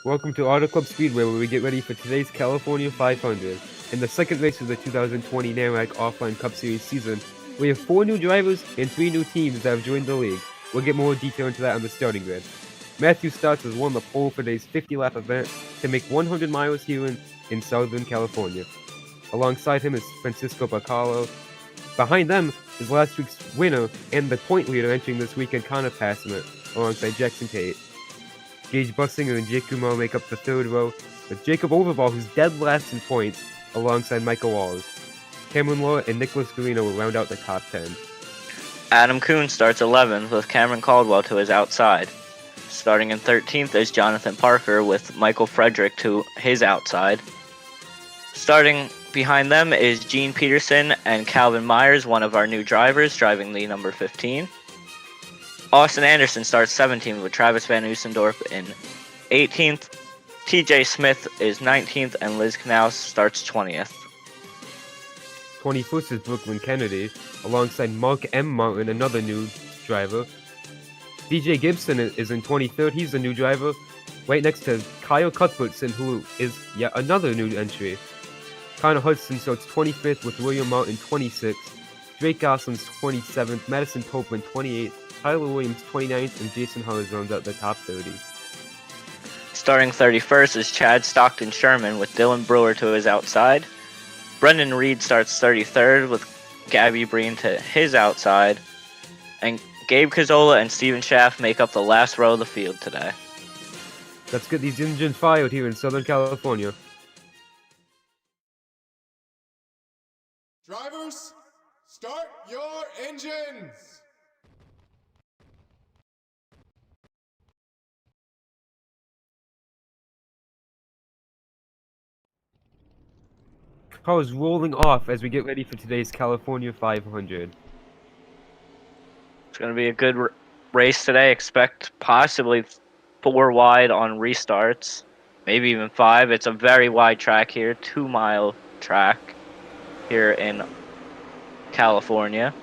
Welcome to Auto Club Speedway, where we get ready for today's California 500. In the second race of the 2020 NARAC Offline Cup Series season, we have 4 new drivers and 3 new teams that have joined the league. We'll get more detail into that on the starting grid. Matthew Stotts has won the pole for today's 50-lap event to make 100 miles here in Southern California. Alongside him is Francisco Bacallo. Behind them is last week's winner and the point leader entering this weekend, Connor Passiment, alongside Jackson Tate. Gage Bussinger and Jake Kumar make up the third row, with Jacob Overball, who's dead last in points, alongside Michael Wallace. Cameron Laura and Nicholas Garino will round out the top 10. Adam Kuhn starts 11th with Cameron Caldwell to his outside. Starting in 13th is Jonathan Parker with Michael Frederick to his outside. Starting behind them is Gene Peterson and Calvin Myers, one of our new drivers, driving the number 15. Austin Anderson starts 17th with Travis Van Oostendorp in 18th. TJ Smith is 19th and Liz Knaus starts 20th. 21st is Brooklyn Kennedy, alongside Mark M. Martin, another new driver. DJ Gibson is in 23rd, he's a new driver, right next to Kyle Cuthbertson, who is yet another new entry. Connor Hudson starts 25th with William Martin 26th, Drake Gosling's 27th, Madison Copeland 28th, Tyler Williams 29th, and Jason Harris rounds out the top 30. Starting 31st is Chad Stockton Sherman with Dylan Brewer to his outside. Brendan Reed starts 33rd with Gabby Breen to his outside. And Gabe Cazzola and Steven Schaff make up the last row of the field today. Let's get these engines fired here in Southern California. Drivers, start your engines! Car is rolling off as we get ready for today's California 500. It's going to be a good race today. Expect possibly 4 wide on restarts, maybe even 5. It's a very wide track here, 2-mile track here in California.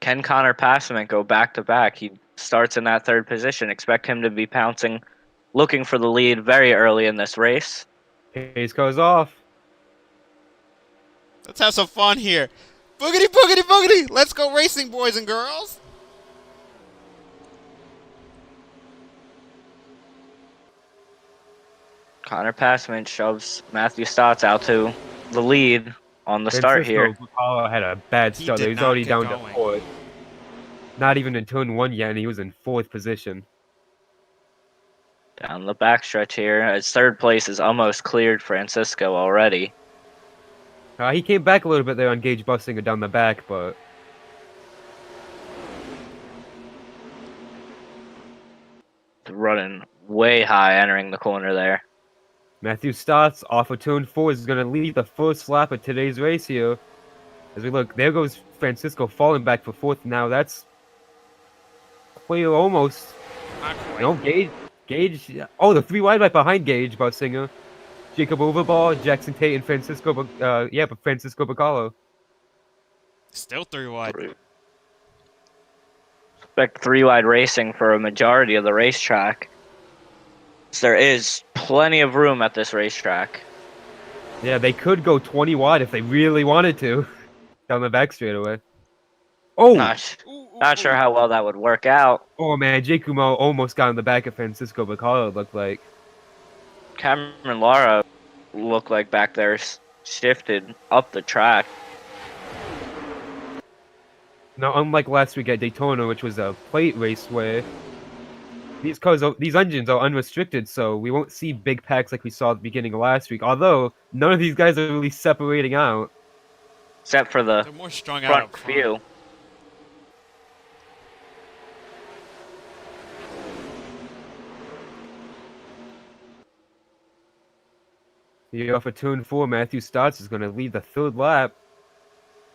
Can Connor Passiment go back-to-back? He starts in that 3rd position. Expect him to be pouncing, looking for the lead very early in this race. Pace car's off. Let's have some fun here. Boogity, boogity, boogity! Let's go racing, boys and girls! Connor Passiment shoves Matthew Stotts out to the lead on the start here. Bacallo had a bad start. He was already down to 4th. Not even in turn 1 yet, and he was in 4th position. Down the backstretch here, as 3rd place is almost cleared Francisco already. He came back a little bit there on Gage Bussinger down the back, but... running way high entering the corner there. Matthew Stotts off of turn 4 is going to lead the first lap of today's race here. As we look, there goes Francisco falling back for 4th now. That's clear almost. No, Gage. Oh, the 3 wide right behind Gage Bussinger. Jacob Overball, Jackson Tate, and Francisco Bacallo. Still 3 wide. Expect 3 wide racing for a majority of the racetrack. There is plenty of room at this racetrack. Yeah, they could go 20 wide if they really wanted to. Down the back straightaway. Oh! Not sure how well that would work out. Oh man, Jake Kumar almost got in the back of Francisco Bacallo, it looked like. Cameron Lara looked like back there shifted up the track. Now, unlike last week at Daytona, which was a plate race where these engines are unrestricted, so we won't see big packs like we saw at the beginning of last week. Although none of these guys are really separating out, except for the more strung front out few. Here off of turn 4, Matthew Stotts is going to lead the 3rd lap.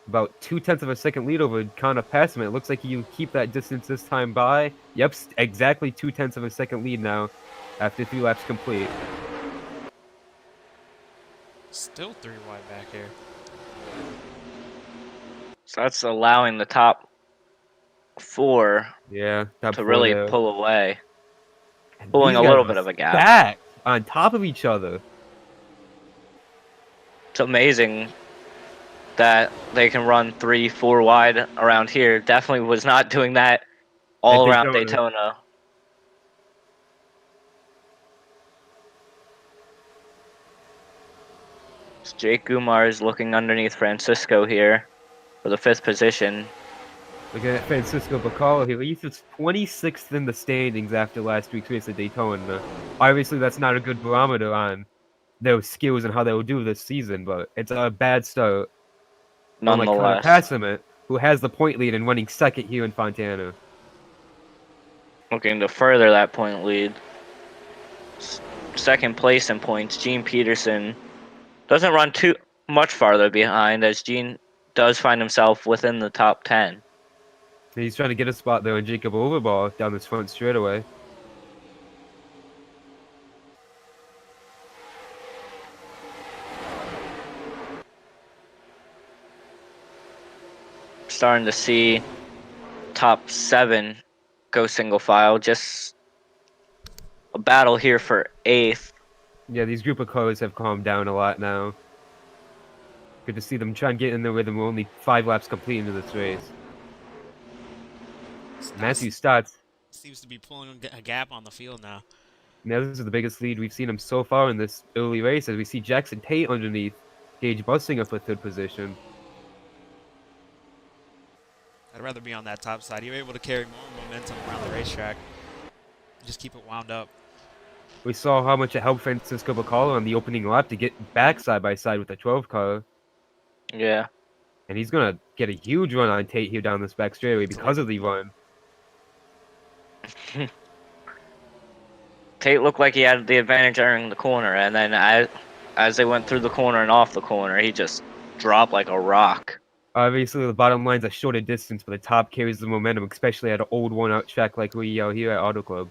About 0.2 of a second lead over Connor Passiment. It looks like you keep that distance this time by. Yep, exactly 0.2 of a second lead now after 3 laps complete. Still 3 wide back here. So that's allowing the top 4 Yeah, top to 4 really there. pull away, And pulling these a guys little are bit of a gap. stacked on top of each other. It's amazing that they can run 3, 4 wide around here. Definitely was not doing that all At around Daytona. Daytona. Jake Gumar is looking underneath Francisco here for the 5th position. Look at Francisco Bacall. He leads 26th in the standings after last week's race at Daytona. Obviously, that's not a good barometer on their skills and how they will do this season, but it's a bad start. Unlike Connor Nonetheless, Passiment, who has the point lead and running second here in Fontana. looking to further that point lead. Second place in points, Gene Peterson doesn't run too much farther behind, as Gene does find himself within the top 10. He's trying to get a spot there on Jacob Overball down this front straightaway. Starting to see top 7 go single file. Just a battle here for 8th. Yeah, these group of cars have calmed down a lot now. Good to see them try and get in the rhythm. We're only 5 laps complete into this race. Matthew Stotts. Seems to be pulling a gap on the field now. Now this is the biggest lead we've seen him so far in this early race, as we see Jackson Tate underneath Gage Bussinger for 3rd position. I'd rather be on that top side. You're able to carry more momentum around the racetrack. Just keep it wound up. We saw how much it helped Francisco Bacall on the opening lap to get back side by side with the 12 car. Yeah. And he's going to get a huge run on Tate here down this back straightaway because of the run. Tate looked like he had the advantage entering the corner, and then as they went through the corner and off the corner, he just dropped like a rock. Obviously, the bottom line's a shorter distance, but the top carries the momentum, especially at an old worn-out track like we out here at Auto Club.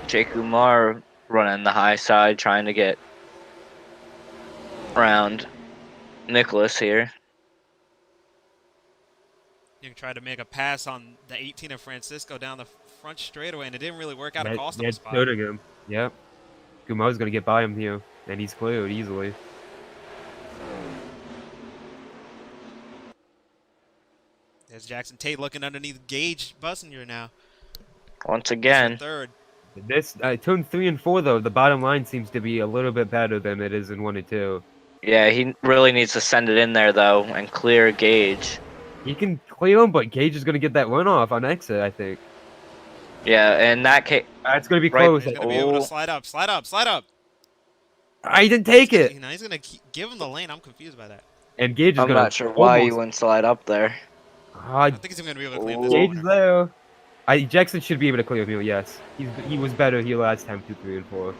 Jake Umar running the high side, trying to get around Nicholas here. You tried to make a pass on the 18 of Francisco down the front straightaway, and it didn't really work out. It cost him a spot. Him. Yep. Gumar's going to get by him here, and he's cleared easily. There's Jackson Tate looking underneath Gage Bussinger now. Once again. 3rd. This turn 3 and 4 though, the bottom line seems to be a little bit better than it is in 1 and 2. Yeah, he really needs to send it in there though and clear Gage. He can clear him, but Gage is going to get that runoff on exit, I think. Yeah, in that case, It's going to be Right. close. He's going to be able to slide up, slide up, slide up. I didn't take it. You know, he's going to give him the lane. I'm confused by that. And Gage is I'm going to. not sure why he wouldn't slide up there. I think he's going to be able to claim this Gage corner. is there. Jackson should be able to clear him. Yes, he was better here last time, 2, 3, and 4.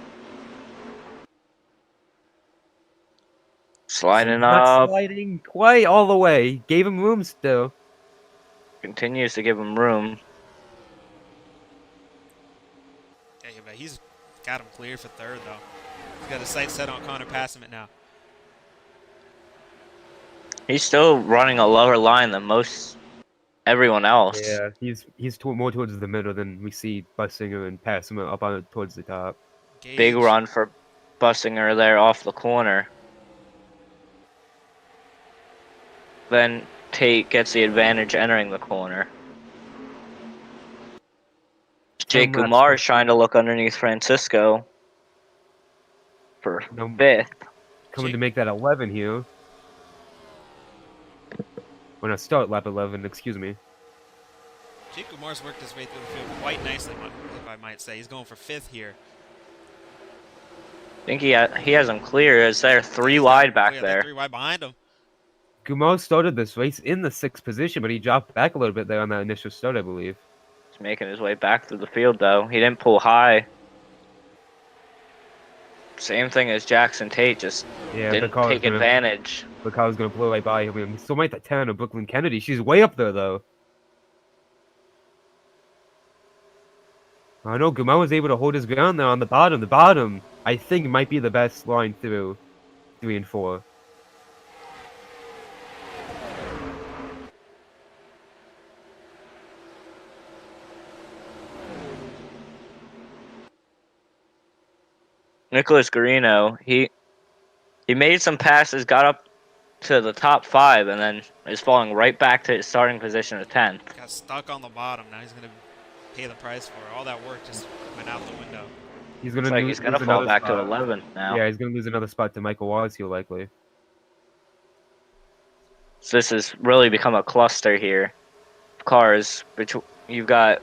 Sliding Not up, sliding quite all the way. Gave him room still. continues to give him room. Yeah, but he's got him cleared for 3rd, though. He's got his sights set on Connor Passiment now. He's still running a lower line than most everyone else. Yeah, he's more towards the middle than we see Bussinger and Passiment up on towards the top. Gage. Big run for Bussinger there off the corner. Then Tate gets the advantage entering the corner. Jake Umar is trying to look underneath Francisco for 5th. Coming to make that 11 here. When I start lap 11, excuse me. Jake Umar's worked his way through the field quite nicely, if I might say. He's going for 5th here. I think he has him clear. Is there 3 wide back there? 3 wide behind him. Gumar started this race in the 6th position, but he dropped back a little bit there on that initial start, I believe. He's making his way back through the field, though. He didn't pull high. Same thing as Jackson Tate, just didn't take advantage. Look how he's going to blow right by him. We still might the 10 of Brooklyn Kennedy. She's way up there, though. I know Gumel was able to hold his ground there on the bottom. The bottom, I think, might be the best line through 3 and 4. Nicholas Garino, he made some passes, got up to the top 5, and then is falling right back to his starting position of 10th. Got stuck on the bottom. Now he's going to pay the price for it. All that work just went out the window. He's gonna Looks like lose, he's gonna lose fall another back to spot. 11th now. Yeah, he's gonna lose another spot to Michael Wazio likely. So this has really become a cluster here. Cars, you've got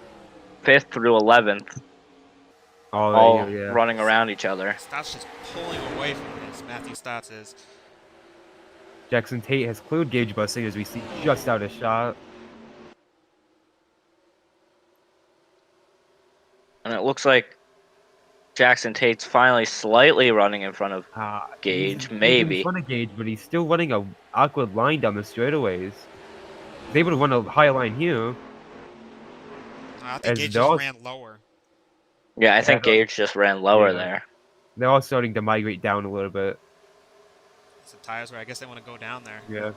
5th through 11th, all Right here, yeah. running around each other. Stott's just pulling away from this. Matthew Stotts is. Jackson Tate has cleared Gage Bussing as we see just out of shot. And it looks like Jackson Tate's finally slightly running in front of Gage, He's maybe. in front of Gage, but he's still running a awkward line down the straightaways. He's able to run a high line here. I think As Gage those- just ran lower. Yeah, I think Yeah. Gage just ran lower Yeah. there. They're all starting to migrate down a little bit. Some tires where I guess they want to go down there. Yeah.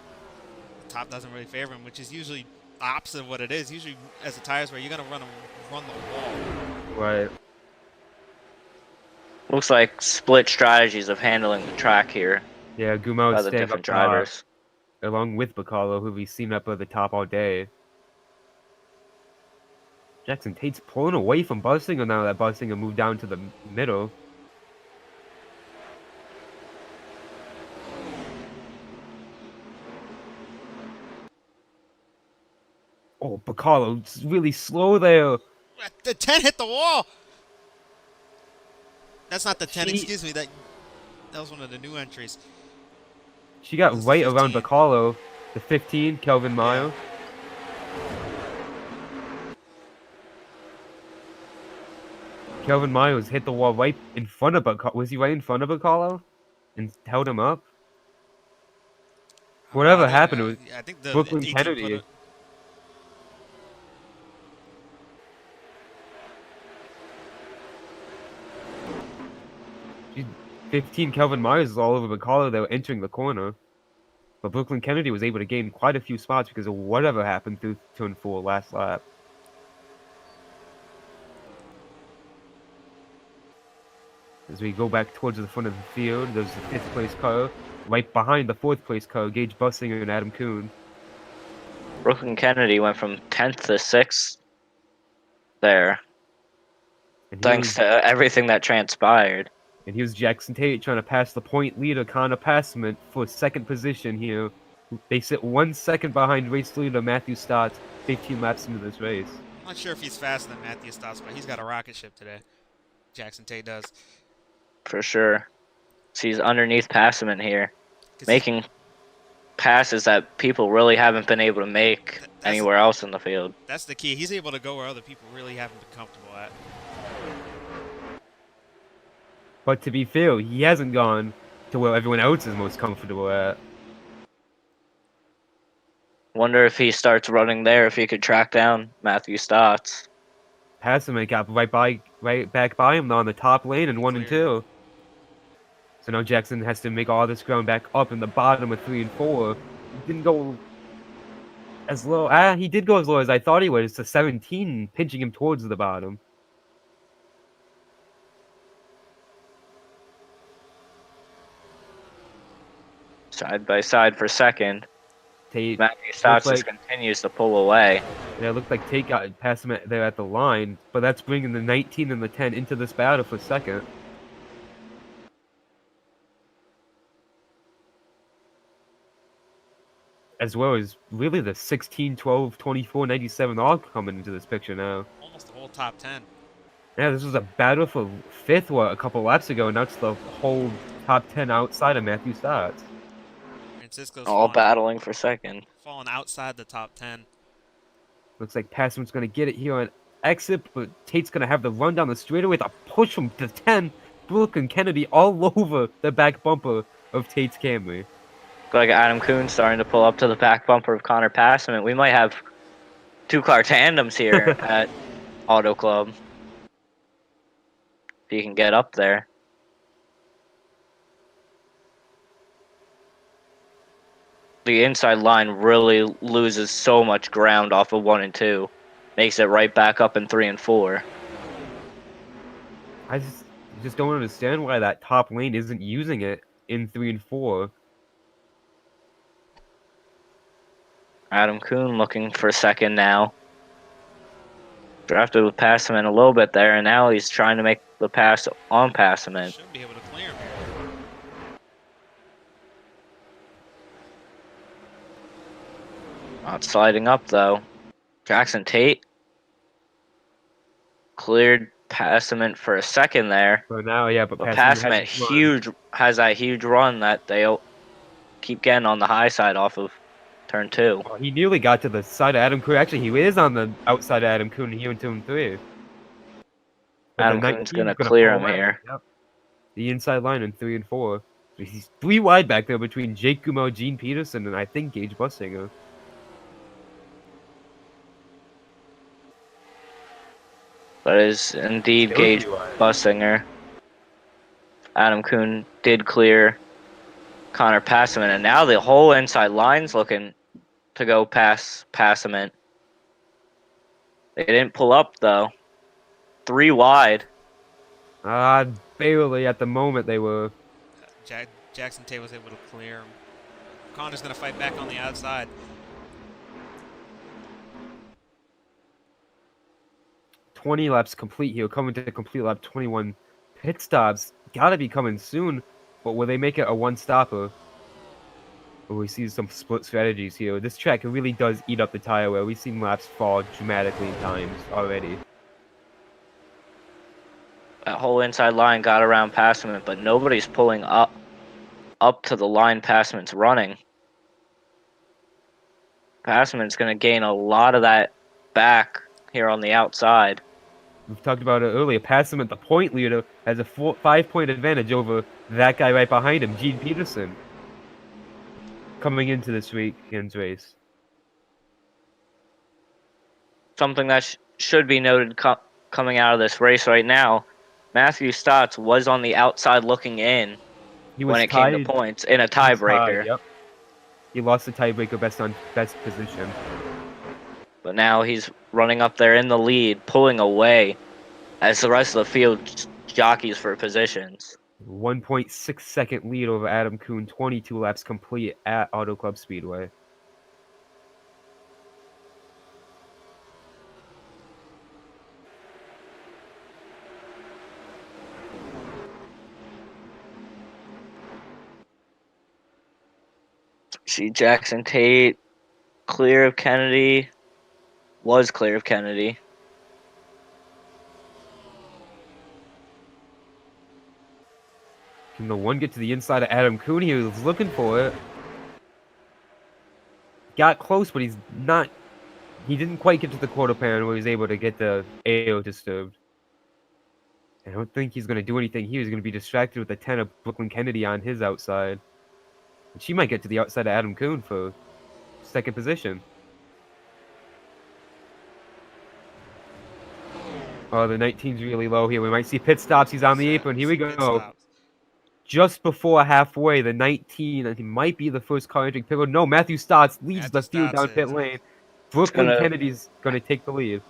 The top doesn't really favor him, which is usually opposite of what it is. Usually, as a tires where you're gonna run the wall. Right. Looks like split strategies of handling the track here Yeah, by Gumel the staying different up top, drivers. along with Bacalo, who we've seen up at the top all day. Jackson Tate's pulling away from Bussinger now that Bussinger moved down to the middle. Oh, Bacalo's really slow there. The 10 hit the wall. That's not the 10. She- Excuse me. That was one of the new entries. She got That's right the around 15. Bacalo. The 15, Kelvin Mayo. Kelvin Miles hit the wall right in front of Bacalo. Was he right in front of Bacalo? And held him up? Whatever happened, it was I think the Brooklyn DQ Kennedy. put it- Geez, 15 Kelvin Myers is all over Bacalo. They were entering the corner. But Brooklyn Kennedy was able to gain quite a few spots because of whatever happened through turn 4 last lap. As we go back towards the front of the field, there's the 5th place car. Right behind the 4th place car, Gage Bussinger and Adam Kuhn. Brooklyn Kennedy went from 10th to 6th there, And thanks to everything that transpired. And here's Jackson Tate trying to pass the point leader, Connor Passiment, for 2nd position here. They sit 1 second behind race leader Matthew Stotts, 15 laps into this race. I'm not sure if he's faster than Matthew Stotts, but he's got a rocket ship today. Jackson Tate does. For sure. So he's underneath Passiment here, 'Cause making passes that people really haven't been able to make That's- anywhere else in the field. that's the key. He's able to go where other people really haven't been comfortable at. But to be fair, he hasn't gone to where everyone else is most comfortable at. Wonder if he starts running there, if he could track down Matthew Stotts. Passiment got right back by him on the top lane in 1 and Clear. 2. So now Jackson has to make all this ground back up in the bottom of 3 and 4. He didn't go as low. He did go as low as I thought he would. It's a 17, pinching him towards the bottom. Side by side for 2nd. Tate, Matthew Stotts like- just continues to pull away. yeah, it looked like Tate got past him there at the line, but that's bringing the 19 and the 10 into this battle for 2nd. As well as really the 16, 12, 24, 97 all coming into this picture now. Almost the whole top 10. Yeah, this was a battle for 5th a couple laps ago, and now it's the whole top 10 outside of Matthew Stotts. Francisco's All falling, battling for 2nd. falling outside the top 10. Looks like Passiment's going to get it here on exit, but Tate's going to have the run down the straightaway to push him to 10. Brooke and Kennedy all over the back bumper of Tate's Camry. Look like Adam Kuhn starting to pull up to the back bumper of Connor Passiment. We might have 2-car tandems here at Auto Club. if he can get up there. The inside line really loses so much ground off of 1 and 2. Makes it right back up in 3 and 4. I just don't understand why that top lane isn't using it in 3 and 4. Adam Kuhn looking for second now. Drafted with Passiment a little bit there, and now he's trying to make the pass on Passiment. Should be able to clear him here. Not sliding up though. Jackson Tate cleared Passiment for a second there. So now, yeah, but Passiment has that huge run that they'll keep getting on the high side off of turn 2. Oh, he nearly got to the side of Adam Kuhn. Actually, he is on the outside of Adam Kuhn here in turn 3. But Adam the Kuhn's 19's gonna clear fall him out. here. Yep. The inside line in 3 and 4. So he's 3 wide back there between Jake Gumo, Gene Peterson, and I think Gage Bussinger. That is indeed Gage Bussinger. Adam Kuhn did clear Connor Passiment, and now the whole inside line's looking to go past Passiment. They didn't pull up though. 3 wide. Barely at the moment they were. Jackson Tate was able to clear him. Connor's going to fight back on the outside. "20 laps complete here, coming to complete lap 21. Pit stops gotta be coming soon, but will they make it a one-stopper? Or we see some split strategies here. This track really does eat up the tire wear. We've seen laps fall dramatically in times already. That whole inside line got around Passiment, but nobody's pulling up to the line Passiment's running. Passiment's going to gain a lot of that back here on the outside. We've talked about it earlier. Passiment, the point leader, has a 5-point advantage over that guy right behind him, Gene Peterson, coming into this weekend's race. Something that should be noted coming out of this race right now, Matthew Stotts was on the outside looking in when it came to points in a tiebreaker. Yep. He lost the tiebreaker best position. But now he's running up there in the lead, pulling away as the rest of the field jockeys for positions. 1.6 second lead over Adam Kuhn, 22 laps complete at Auto Club Speedway. See Jackson Tate clear of Kennedy. Was clear of Kennedy. Can the one get to the inside of Adam Kuhn? He was looking for it. Got close, but he didn't quite get to the quarter pan where he was able to get the AO disturbed. I don't think he's going to do anything here. He's going to be distracted with the 10 of Brooklyn Kennedy on his outside. And she might get to the outside of Adam Kuhn for second position. Oh, the 19's really low here. We might see pit stops. He's on the apron. Here we go. Just before halfway, the 19, I think, might be the first car entering pit road. No, Matthew Stotts leads the field down pit lane. Brooklyn Kennedy's going to take the lead.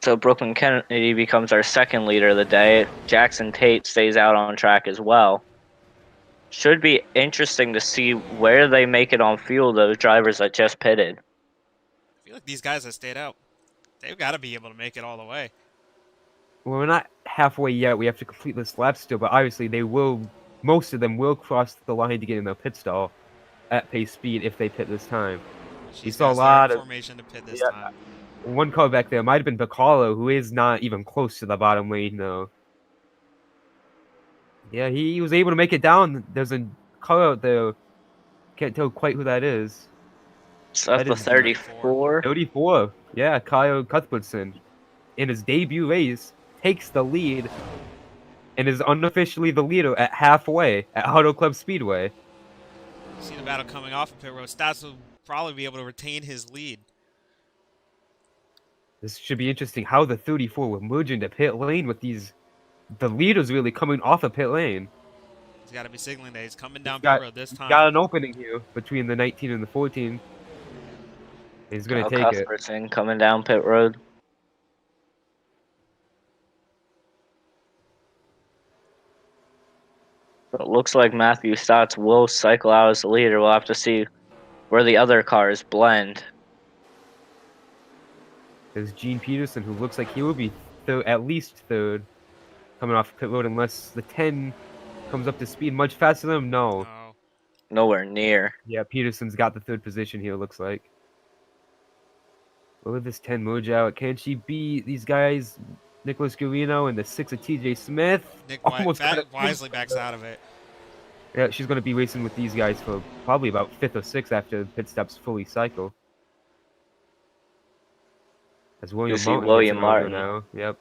So Brooklyn Kennedy becomes our second leader of the day. Jackson Tate stays out on track as well. Should be interesting to see where they make it on fuel, those drivers that just pitted. I feel like these guys that stayed out, they've got to be able to make it all the way. Well, we're not halfway yet. We have to complete this lap still, but obviously most of them will cross the line to get in their pit stall at pace speed if they pit this time. You saw a lot of formation to pit this time. One car back there might have been Bacalo, who is not even close to the bottom lane, though. Yeah, he was able to make it down. There's a car out there. Can't tell quite who that is. So that's the 34. 34. Yeah, Kyle Cuthbertson. In his debut race, takes the lead and is unofficially the leader at halfway at Auto Club Speedway. See the battle coming off of pit road. Stats will probably be able to retain his lead. This should be interesting how the 34 will merge into pit lane with the leaders really coming off of pit lane. He's got to be signaling that he's coming He's down pit got, road this he's time. got an opening here between the 19 and the 14. He's going Kyle to take it. Cuthbertson coming down pit road. So it looks like Matthew Stotts will cycle out as the leader. We'll have to see where the other cars blend. There's Gene Peterson, who looks like he will be at least third coming off pit road unless the 10 comes up to speed much faster than him. No. Oh, Nowhere near. Yeah, Peterson's got the third position here, looks like. Will this 10 merge out? Can she beat these guys? Nicholas Guarino and the 6 of TJ Smith? Nick Almost got it. wisely backs out of it. Yeah, she's going to be racing with these guys for probably about 5th or 6th after the pit stops fully cycle. As William see Martin William gets it over Martin. now. Yep.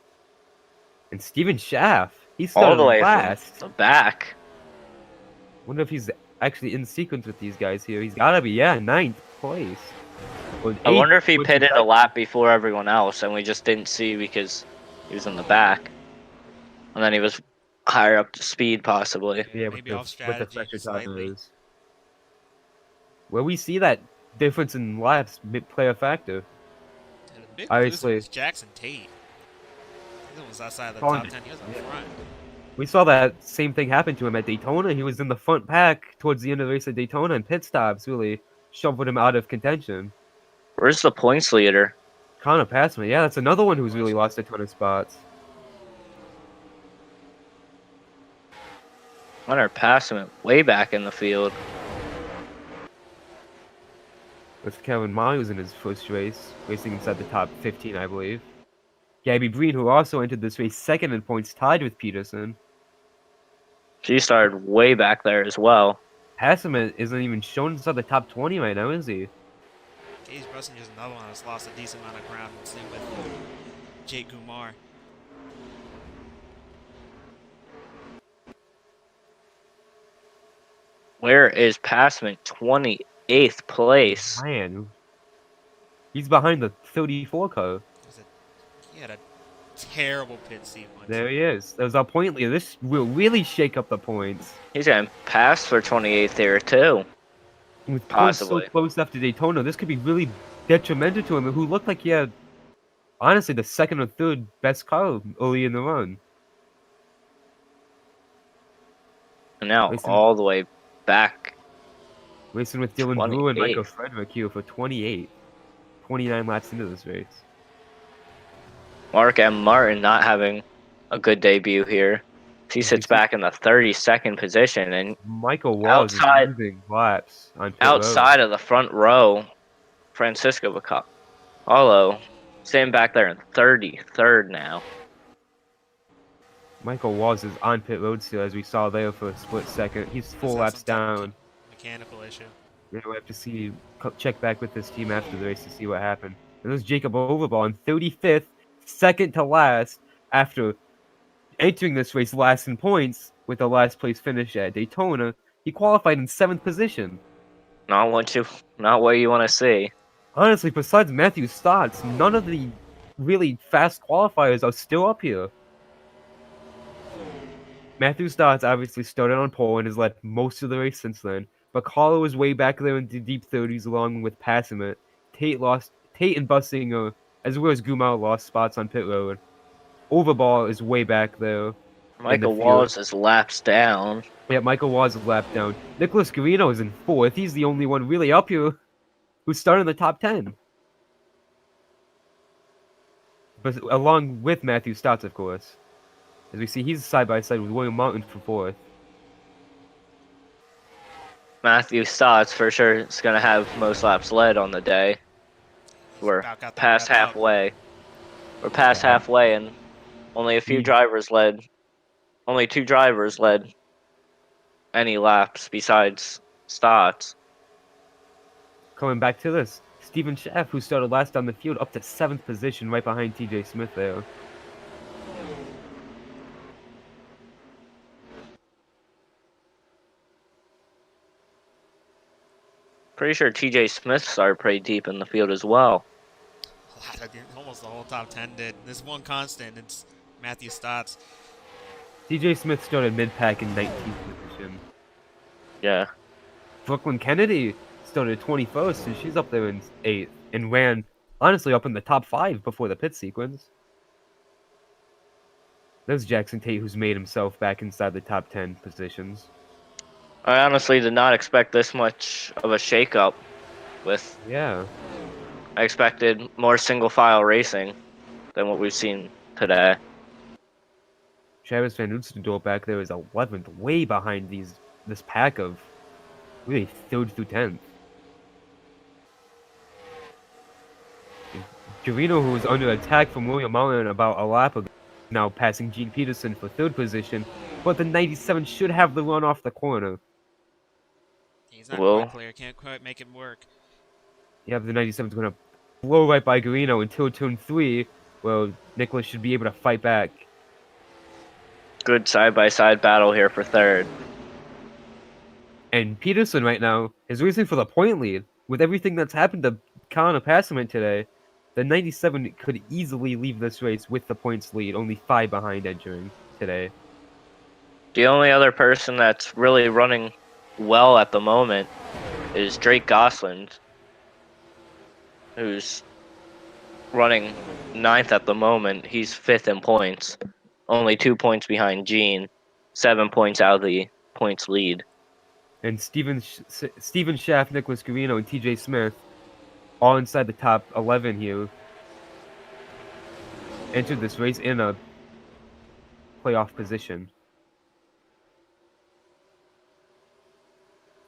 And Steven Schaff. He's All started the way last. from the back. Wonder if he's actually in sequence with these guys here. He's got to be, yeah, 9th place. Or I 8th, wonder if he which pitted is a lap before everyone else and we just didn't see because he was in the back. And then he was higher up to speed, possibly. Yeah, Maybe with off the strategy fresher slightly. tires. Where we see that difference in laps play a factor. And the big Obviously. loser was Jackson Tate. He was outside of the Colin- top 10. He was up yeah. front. We saw that same thing happen to him at Daytona. He was in the front pack towards the end of the race at Daytona, and pit stops really shoveled him out of contention. Where's the points leader? Connor Passiment, yeah, that's another one who's really lost a ton of spots. Connor Passiment way back in the field. With Kevin Miles in his first race, racing inside the top 15, I believe. Gabby Breen, who also entered this race second in points, tied with Peterson. She started way back there as well. Passiment isn't even shown inside the top 20 right now, is he? Gage Bussinger's another one that's lost a decent amount of ground. Same with Jake Gumar. Where is Passiment? 28th place. Man, he's behind the 34 car. He had a terrible pit sequence. There he is. That was our point leader. This will really shake up the points. He's getting passed for 28th here, too. With points so Possibly. close after Daytona, this could be really detrimental to him, who looked like he had, honestly, the second or third best car early in the run. And now Listen. all the way back. Racing with Dylan Brewer and 28th. Michael Frederick here for 28. 29 laps into this race. Mark M. Martin not having a good debut here. He sits back in the 32nd position and Michael Walls is Outside- losing laps on pit outside of the front row, Francisco Bacallo staying back there in 33rd now. Michael Walls is on pit road still, as we saw there for a split second. He's 4 He's had laps some type of down. Mechanical issue. Yeah, we'll have to see, check back with this team after the race to see what happened. And there's Jacob Overball in 35th, second to last, after entering this race last in points with a last place finish at Daytona. He qualified in 7th position. Not what you want to see. Honestly, besides Matthew Stotts, none of the really fast qualifiers are still up here. Matthew Stotts obviously started on pole and has led most of the race since then. Bacallo is way back there in the deep 30s along with Passiment. Tate and Bussinger, as well as Gumau, lost spots on pit road. Overball is way back there. Michael field. Walls is laps down. Yeah, Michael Walls is lapped down. Nicholas Guarino is in 4th. He's the only one really up here who's starting in the top 10. But along with Matthew Stotts, of course. As we see, he's side by side with William Martin for 4th. Matthew Stotts for sure is going to have most laps led on the day. We're About got that past wrapped up. halfway. We're past halfway and only a few drivers led. Only 2 drivers led any laps besides Stotts. Coming back to this, Steven Schaff, who started last on the field, up to 7th position, right behind TJ Smith there. Pretty sure TJ Smith started pretty deep in the field as well. Almost the whole top 10 did. There's one constant. It's Matthew Stotts. TJ Smith started mid-pack in 19th position. Yeah. Brooklyn Kennedy started 21st, and she's up there in 8th, and ran, honestly, up in the top 5 before the pit sequence. There's Jackson Tate, who's made himself back inside the top 10 positions. I honestly did not expect this much of a shakeup. Yeah. I expected more single file racing than what we've seen today. Travis Van Oostendorp back there is 11th, way behind this pack of really 3rd through 10th. Garino, who was under attack from William Mullen about a lap ago, now passing Gene Peterson for 3rd position, but the 97 should have the run off the corner. He's not Well, quite clear. Can't quite make it work. Yeah, the 97 is going to blow right by Garino until turn 3, where Nicholas should be able to fight back. good side-by-side battle here for 3rd. And Peterson right now is racing for the point lead. With everything that's happened to Connor Passiment today, the 97 could easily leave this race with the points lead, only 5 behind entering today. The only other person that's really running well at the moment is Drake Gosselin, who's running 9th at the moment. He's 5th in points, only 2 points behind Gene, 7 points out of the points lead. And Steven Schaff, Nicholas Garino, and TJ Smith, all inside the top 11 here, entered this race in a playoff position.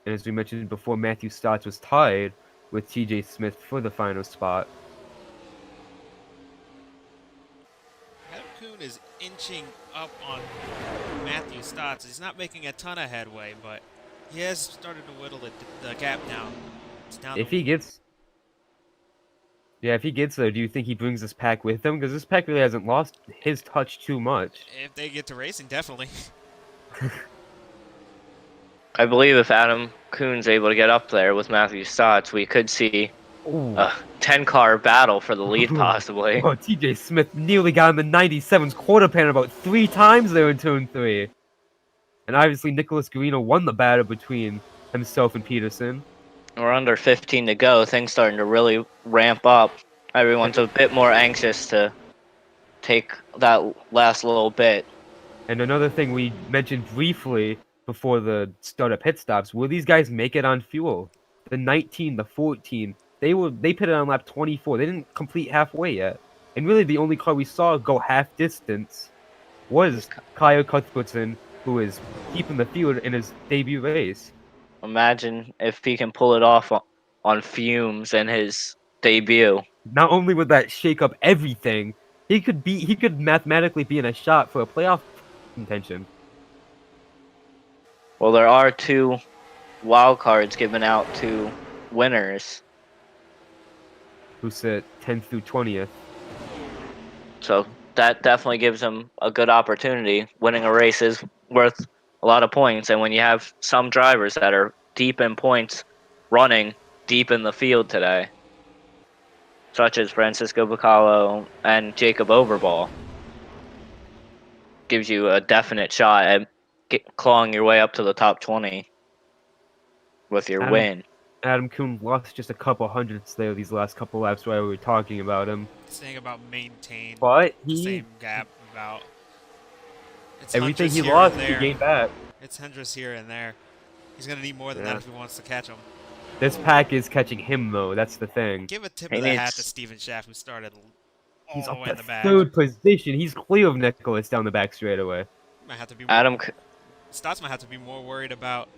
And as we mentioned before, Matthew Stotts was tied with TJ Smith for the final spot. Adam Kuhn is inching up on Matthew Stotts. He's not making a ton of headway, but he has started to whittle the gap down. It's down If he gets there, do you think he brings this pack with him? Because this pack really hasn't lost his touch too much. If they get to racing, definitely. I believe if Adam Kuhn's able to get up there with Matthew Stotts, we could see Ooh. a 10-car battle for the lead, possibly. Oh, TJ Smith nearly got in the 97's quarter pan about 3 times there in turn 3. And obviously Nicholas Garino won the battle between himself and Peterson. We're under 15 to go. Things starting to really ramp up. Everyone's a bit more anxious to take that last little bit. And another thing we mentioned briefly before the start of pit stops, will these guys make it on fuel? The 19, the 14, they pitted on lap 24. They didn't complete halfway yet. And really the only car we saw go half distance was Kyle Cuthbertson, who is keeping the field in his debut race. Imagine if he can pull it off on fumes in his debut. Not only would that shake up everything, he could mathematically be in a shot for a playoff contention. Well, there are 2 wild cards given out to winners, Who sit 10th through 20th. so that definitely gives him a good opportunity. Winning a race is worth a lot of points, and when you have some drivers that are deep in points running deep in the field today, such as Francisco Bacallo and Jacob Overball, gives you a definite shot at clawing your way up to the top 20 with your win. Adam Kuhn lost just a couple hundredths there these last couple laps while we were talking about him. Saying about maintain But the he, same gap about. It's everything Huntress he here lost, and he there. gained back. It's Hendricks here and there. He's gonna need more than Yeah. that if he wants to catch him. This pack is catching him, though. That's the thing. Give a tip He of the hat needs- to Steven Schaff, who started all He's the up way in to the back. 3rd position. He's clear of Nicholas down the back straightaway. Might have to be Stotts might have to be more worried about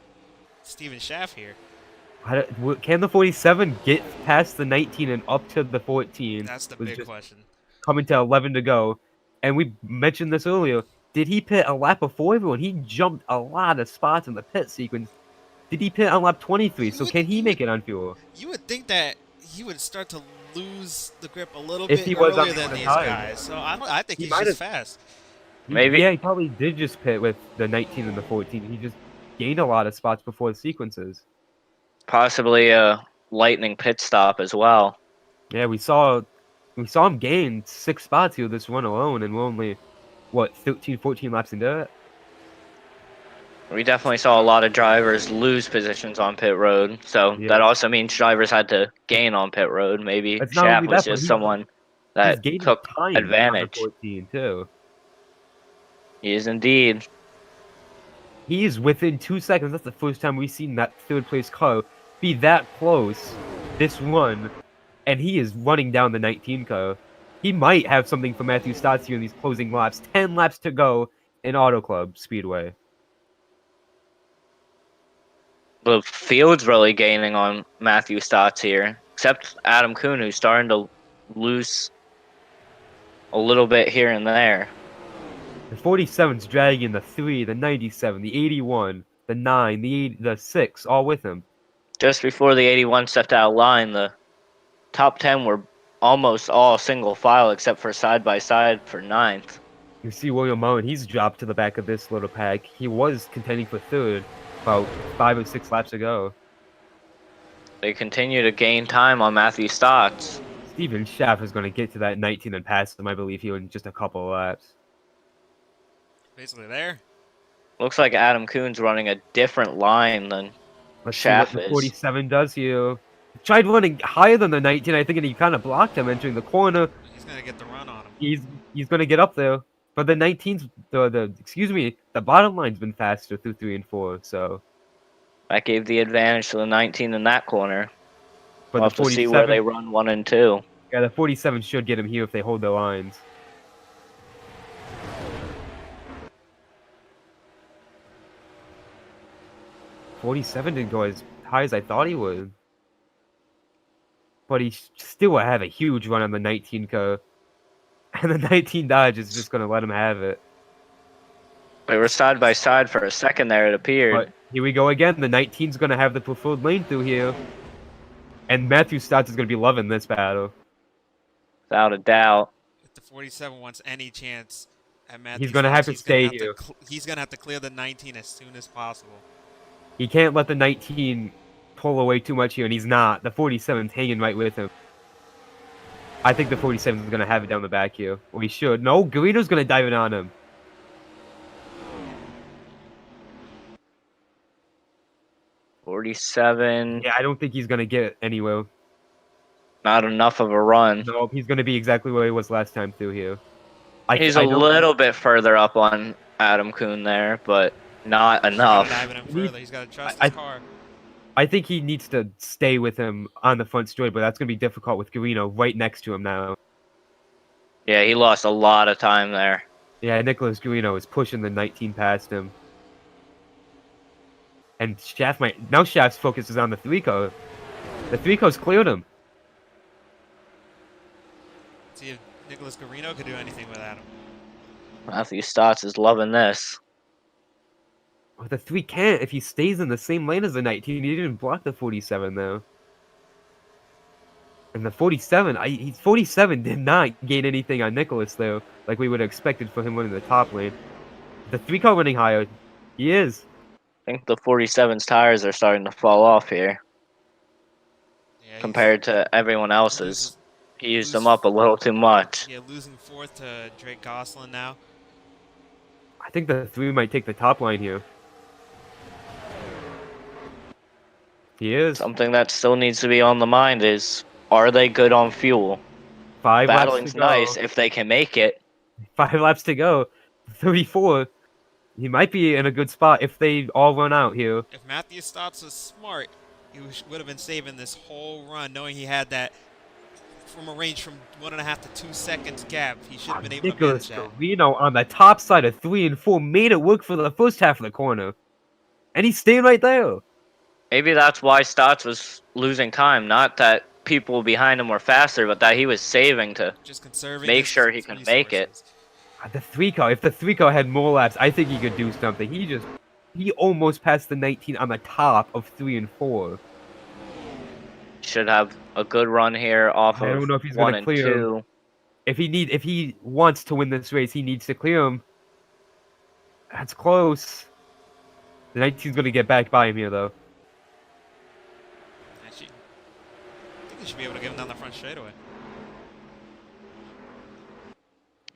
Steven Schaff here. Can the 47 get past the 19 and up to the 14? That's the Was big just question. coming to 11 to go. And we mentioned this earlier. Did he pit a lap before everyone? He jumped a lot of spots in the pit sequence. Did he pit on lap 23? So can he make it on fuel? You would think that he would start to lose the grip a little If bit he was on earlier than the these time. guys. So I think He he's might just have- fast. Maybe. Yeah, he probably did just pit with the 19 and the 14. He just gained a lot of spots before the sequences. Possibly a lightning pit stop as well. Yeah, we saw We saw him gain 6 spots here this run alone, and we're only, what, 13, 14 laps into it? We definitely saw a lot of drivers lose positions on pit road, so Yeah. that also means drivers had to gain on pit road. Maybe It's not Shaft only was that, but just he's someone he's that gaining took time on the advantage. 14 too. He is indeed. He is within 2 seconds. That's the first time we've seen that third place car be that close this run, and he is running down the 19 car. He might have something for Matthew Stotts here in these closing laps. 10 laps to go in Auto Club Speedway. The field's really gaining on Matthew Stotts here, except Adam Kuhn, who's starting to lose a little bit here and there. The 47's dragging the 3, the 97, the 81, the 9, the 8, the 6, all with him. Just before the 81 stepped out of line, the top 10 were almost all single file except for side by side for 9th. You see William Owen, he's dropped to the back of this little pack. He was contending for 3rd about 5 or 6 laps ago. They continue to gain time on Matthew Stotts. Steven Schaff is going to get to that 19 and pass him, I believe, here in just a couple of laps. Basically there. Looks like Adam Kuhn's running a different line than Let's Schaff see what the is. 47 does here. Tried running higher than the 19, I think, and he kind of blocked him entering the corner. He's gonna get the run on him. He's going to get up there. But the 19's, the bottom line's been faster through 3 and 4, so. That gave the advantage to the 19 in that corner. But We'll the have to see where 47, they run 1 and 2. yeah, the 47 should get him here if they hold their lines. '47 didn't go as high as I thought he would. But he still will have a huge run on the 19 car. And the 19 Dodge is just going to let him have it. They were side by side for a second there, it appeared. But here we go again. The 19's going to have the preferred lane through here. And Matthew Stotts is going to be loving this battle. Without a doubt. If the 47 wants any chance at Matthew He's going to have to Stotts, stay here. He's gonna have to clear the 19 as soon as possible. He can't let the 19 pull away too much here, and he's not. The 47's hanging right with him. I think the 47 is going to have it down the back here. Well, he should. No, Garrido's going to dive it on him. .47. Yeah, I don't think he's going to get anywhere. Not enough of a run. No, he's going to be exactly where he was last time through here. He's a little bit further up on Adam Kuhn there, but not enough. He's got to trust his car. I think he needs to stay with him on the front straight, but that's going to be difficult with Garrido right next to him now. Yeah, he lost a lot of time there. Yeah, Nicholas Garrido is pushing the 19 past him. And now Shaft's focus is on the 3 car. The 3 car's cleared him. See if Nicholas Garrido could do anything with Adam. Matthew Stotts is loving this. Well, the 3 can't if he stays in the same lane as the 19. He didn't block the 47 though. And the 47, 47 did not gain anything on Nicholas though, like we would have expected for him winning the top lane. The 3 car running higher. He is. I think the 47's tires are starting to fall off here. Yeah, compared to everyone else's. He used them up a little too much. Yeah, losing 4th to Drake Gosselin now. I think the 3 might take the top line here. He is. Something that still needs to be on the mind is, are they good on fuel? 5 laps Battling's to go. nice if they can make it. 5 laps to go. 34. He might be in a good spot if they all run out here. If Matthew Stotts was smart, he would have been saving this whole run, knowing he had that from a range from 1.5 to 2 seconds gap. He should have been able to manage that. Garrido on the top side of 3 and 4 made it work for the first half of the corner. And he's staying right there. Maybe that's why Stotts was losing time. Not that people behind him were faster, but that he was saving to just conserving make sure he can make it. The 3 car, if the 3 car had more laps, I think he could do something. He almost passed the 19 on the top of 3 and 4. Should have a good run here off of I don't know if he's 1 gonna and clear 2. If he wants to win this race, he needs to clear him. That's close. The 19's gonna get back by him here though. Actually, I think he should be able to get him down the front straightaway.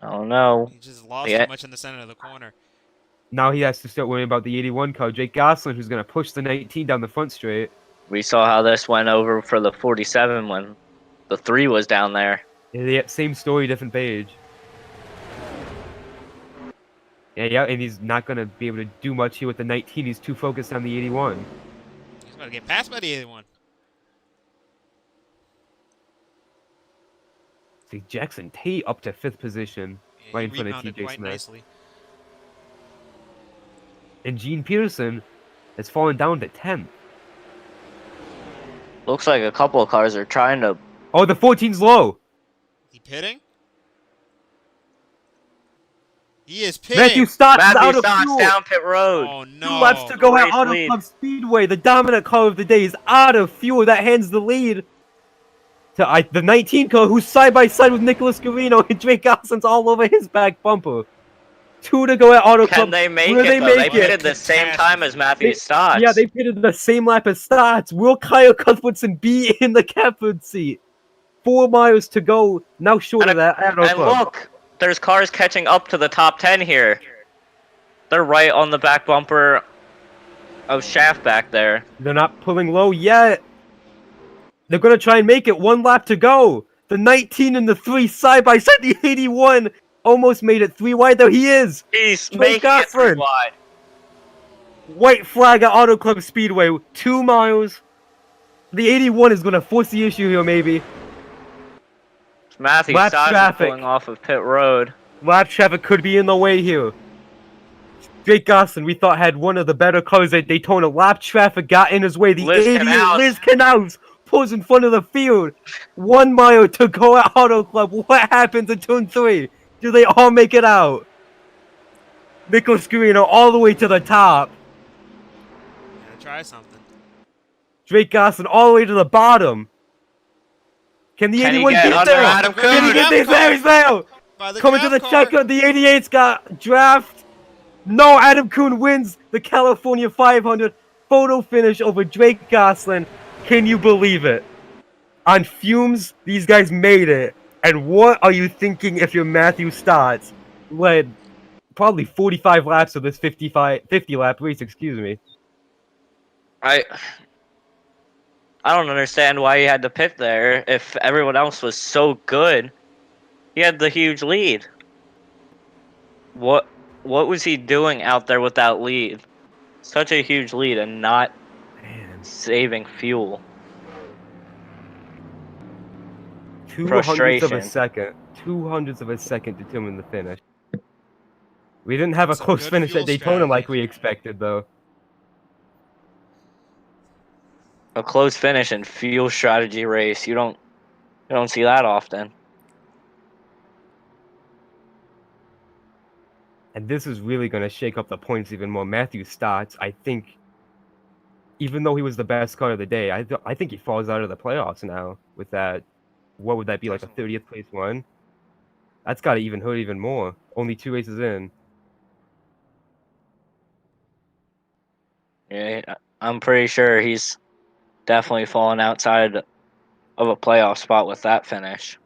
I don't know. He just lost Yeah. too much in the center of the corner. Now he has to start worrying about the 81 car, Jake Gosselin, who's going to push the 19 down the front straight. We saw how this went over for the 47 when the 3 was down there. Yeah, same story, different page. Yeah, and he's not going to be able to do much here with the 19. He's too focused on the 81. He's about to get passed by the 81. See, Jackson Tate up to 5th position, Yeah, right he in front of rebounded TJ quite Smith. nicely. And Gene Peterson has fallen down to 10th. Looks like a couple of cars are trying to. Oh, the 14's low. Is he pitting? He is pitting. Matthew Stotts is Matthew out of Stotts fuel. down pit road. Oh, 2 no. laps to go at Race Auto lead. Club Speedway. The dominant car of the day is out of fuel. That hands the lead to the 19 car, who's side by side with Nicholas Garino, and Drake Gosselin's all over his back bumper. 2 to go at Auto Club. Can they make Will it, they though? make They it? pitted the same time as Matthew Stotts. Yeah, they pitted the same lap as Stotts. Will Kyle Cuthbertson be in the captain seat? 4 miles to go. Now short of that. Auto And Club. look, there's cars catching up to the top 10 here. They're right on the back bumper of Shaft back there. They're not pulling low yet. They're going to try and make it. 1 lap to go. The 19 and the 3 side by side. The 81 almost made it 3 wide, though. He is. He's Drake making it 3 Gosselin. wide. White flag at Auto Club Speedway. 2 miles. The 81 is going to force the issue here, maybe. Matthew Lap Stotts is traffic. pulling off of pit road. Lap traffic could be in the way here. Drake Gosselin, we thought, had one of the better cars at Daytona. Lap traffic got in his way. The Liz 88 Canals. Liz Canals pulls in front of the field. 1 mile to go at Auto Club. What happens in turn 3? Do they all make it out? Nicholas Garino all the way to the top. Gonna try something. Drake Gosselin all the way to the bottom. Can the Can he 81 get get under there? Adam Can he Coon? get there? There he's there. By the Coming to the draft car. checker, the 88's got draft. No, Adam Kuhn wins the California 500 photo finish over Drake Gosselin. Can you believe it? On fumes, these guys made it. And what are you thinking if you're Matthew Stotts? Led probably 45 laps of this 50 lap race, excuse me. I don't understand why he had to pit there if everyone else was so good. He had the huge lead. What was he doing out there with that lead? Such a huge lead and not Man, saving fuel. 200ths of a Frustration. second. 200ths of a second determined the finish. We didn't have a That's a close good finish fuel at Daytona strategy. like we expected, though. A close finish in fuel strategy race. You don't see that often. And this is really going to shake up the points even more. Matthew Stotts, I think, even though he was the best car of the day, I think he falls out of the playoffs now with that. What would that be, like a 30th place run? That's got to even hurt even more. Only 2 races in. Yeah, I'm pretty sure he's definitely fallen outside of a playoff spot with that finish.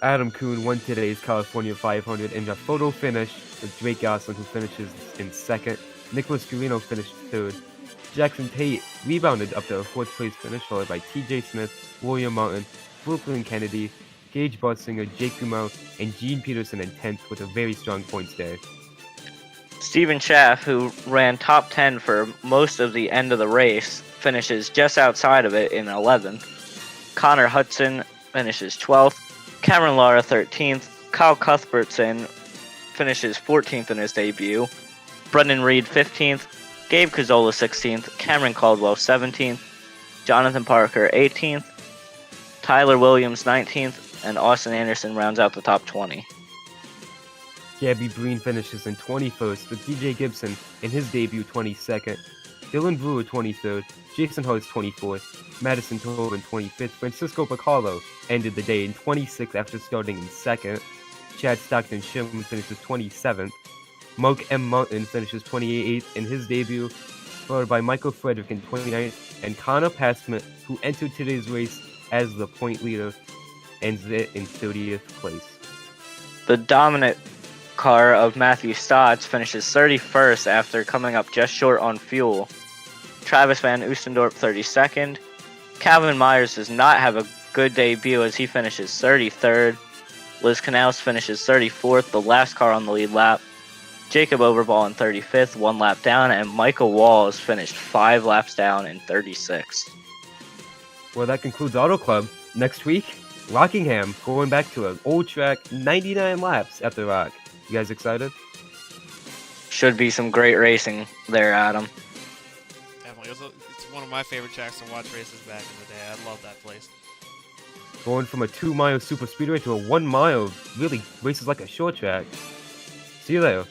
Adam Kuhn won today's California 500 in a photo finish with Drake Gosselin, who finishes in 2nd. Nicholas Garino finished 3rd. Jackson Tate rebounded up to a 4th place finish, followed by TJ Smith, William Martin, Brooklyn Kennedy, Gage Buttsinger, Jake Gumau, and Gene Peterson in 10th with a very strong points day. Steven Schaff, who ran top 10 for most of the end of the race, finishes just outside of it in 11th. Connor Hudson finishes 12th. Cameron Lara 13th. Kyle Cuthbertson finishes 14th in his debut. Brendan Reed 15th. Gabe Cazzola 16th. Cameron Caldwell 17th. Jonathan Parker 18th. Tyler Williams 19th. And Austin Anderson rounds out the top 20. Gabby Breen finishes in 21st, with DJ Gibson in his debut 22nd, Dylan Brewer 23rd, Jason Hurst 24th, Madison Tobin 25th, Francisco Piccolo ended the day in 26th after starting in 2nd, Chad Stockton Sherman finishes 27th, Mark M. Martin finishes 28th in his debut, followed by Michael Frederick in 29th, and Connor Passiment, who entered today's race as the point leader, ends it in 30th place. The dominant car of Matthew Stotts finishes 31st after coming up just short on fuel. Travis Van Oostendorp 32nd. Calvin Myers does not have a good debut as he finishes 33rd. Liz Canals finishes 34th, the last car on the lead lap. Jacob Overball in 35th, 1 lap down, and Michael Walls finished 5 laps down in 36th. Well, that concludes Auto Club. Next week, Rockingham, going back to an old track, 99 laps at the Rock. You guys excited? Should be some great racing there, Adam. Definitely. It's one of my favorite tracks to watch races back in the day. I love that place. Going from a 2-mile super speedway to a 1 mile, really races like a short track. See you there.